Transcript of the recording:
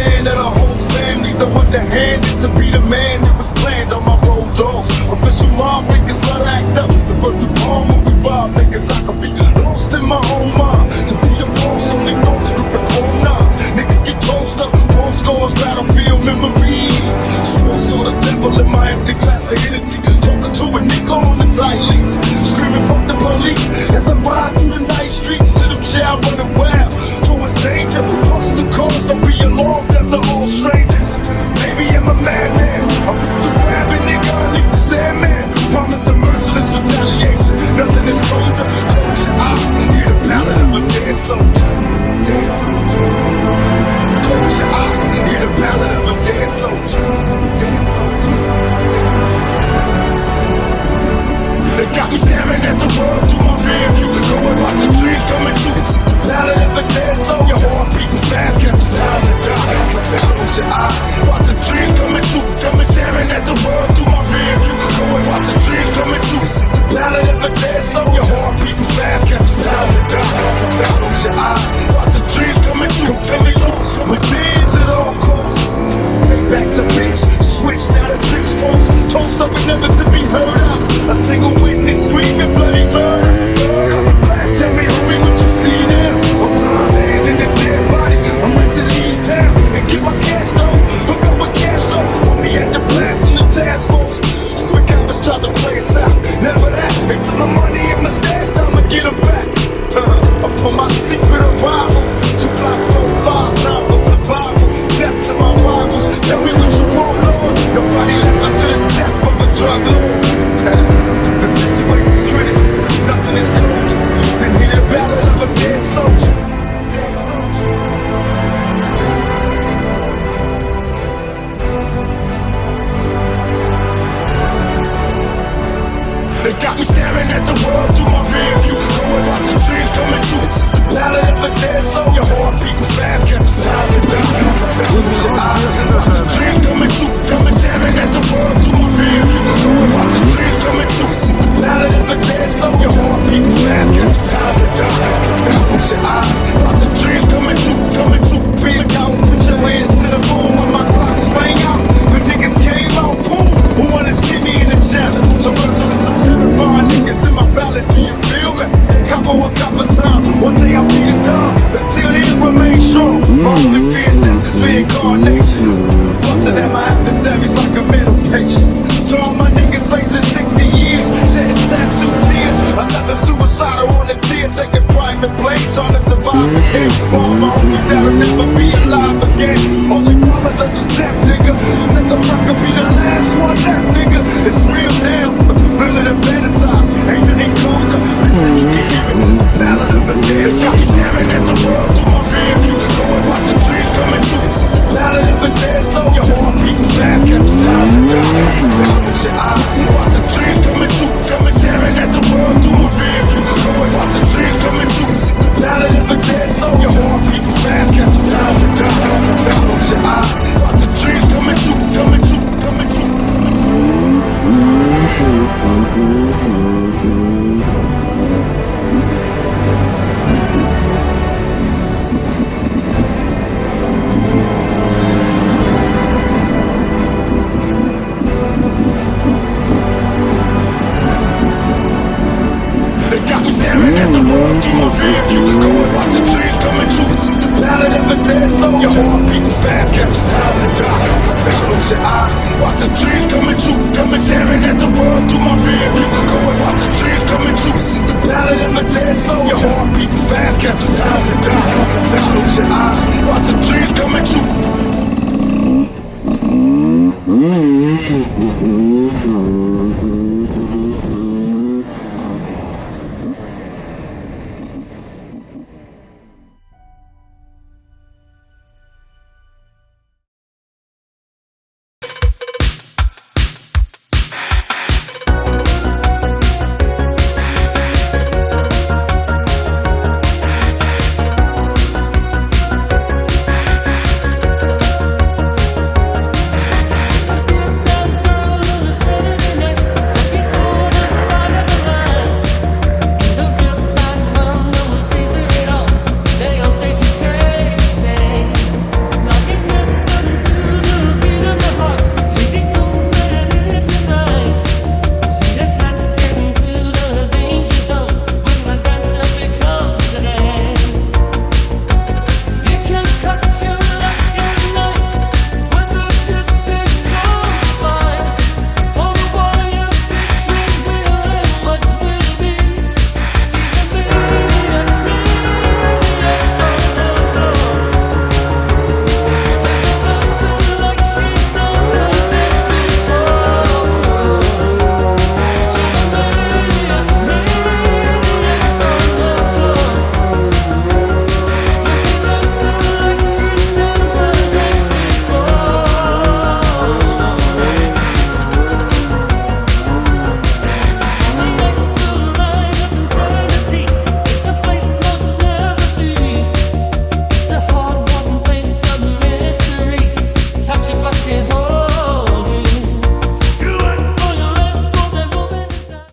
understand that a whole family don't underhand it to be the man that was planned on my road dogs. Official mob niggas love to act up. The first to palm when we rob niggas, I could be lost in my own mind. To be the boss, only those grip the cold nines. Niggas get tossed up, war scores, battlefield memories. Swore saw the devil in my empty glass of Hennessy. Talking to a nigga on the tight leads, screaming fuck the police as I ride through the night streets. Little child running wild towards danger. Lost the cause, don't be alarmed after all strangers. Maybe I'm a madman, I'm just a grabbing nigga, I leave the Sandman. Promise a merciless retaliation, nothing is colder. Close your eyes and hear the ballad of a dead soldier. Dead soldier. Close your eyes and hear the ballad of a dead soldier. Dead soldier. They got me staring at the world through my rear view. Going watch a dream coming true. This is the ballad of a dead soldier. Your heart beating fast, guess it's time to die. Close your eyes, watch a dream coming true. Got me staring at the world through my rear view. Going watch a dream coming true. This is the ballad of a dead soldier. Your heart beating fast, guess it's time to die. Close your eyes, watch a dream coming true. Coming close, revenge at all costs. Payback's a bitch, switch now the tricks falls. Toast up and never to be heard of. A single witness screaming bloody murder. Blast, tell me homie what you see now. A blind man in a dead body. I'm ready to leave town and get my cash though. Hook up with cash though. Want me at the blast in the task force. Stupid coppers tried to play us out. Never that. They took my money and my stash. Time to get them back. I put my secret arrival. 2 block 4 5 9 for survival. Death to my rivals. Tell me what you want, Lord. Nobody left after the death of a drug lord. The situation's critical. Nothing is cold. Then hear the ballad of a dead soldier. Dead soldier. They got me staring at the world through my rear view. Going watching dreams coming true. This is the ballad of a dead soul. Your heart beating fast, guess it's time to die. Close your eyes, watch a dream coming true. Got me staring at the world through my rear view. Going watching dreams coming true. This is the ballad of a dead soul. Your heart beating fast, guess it's time to die. Close your eyes, watch a dream coming true. Coming true, big out. Put your hands to the moon when my clock swang out. The niggas came out, boom. Who wanna see me in a challenge? So merciless, I'm terrifying niggas in my balance. Do you feel me? Couple a couple times. One day I'll be the dog. Until then, remain strong. My only fear death is reincarnation. Busting at my adversaries like a mental patient. To all my niggas facing 60 years, shedding tattoo tears. Another suicidal on the tier, taking private planes, trying to survive again. All my homies that'll never be alive again. Only promise us is death, nigga. Take a breath, could be the last one left, nigga. It's real now, feel it and fantasize. Ain't nothing colder. Listen, you can hear it. The ballad of the dead. Got me staring at the world through my rear view. Going watching dreams coming true. This is the ballad of a dead soul. Your heart beating fast, guess it's time to die. Close your eyes, watch a dream coming true. Got me staring at the world through my rear view. Going watching dreams coming true. This is the ballad of a dead soul. Your heart beating fast, guess it's time to die. Close your eyes, watch a dream coming true. Coming true, coming true, coming true. Staring at the world through my rear view. Going watch a dream coming true. This is the ballad of a dead soul. Your heart beating fast, guess it's time to die. Close your eyes, watch a dream coming true. Got me staring at the world through my rear view. Going watch a dream coming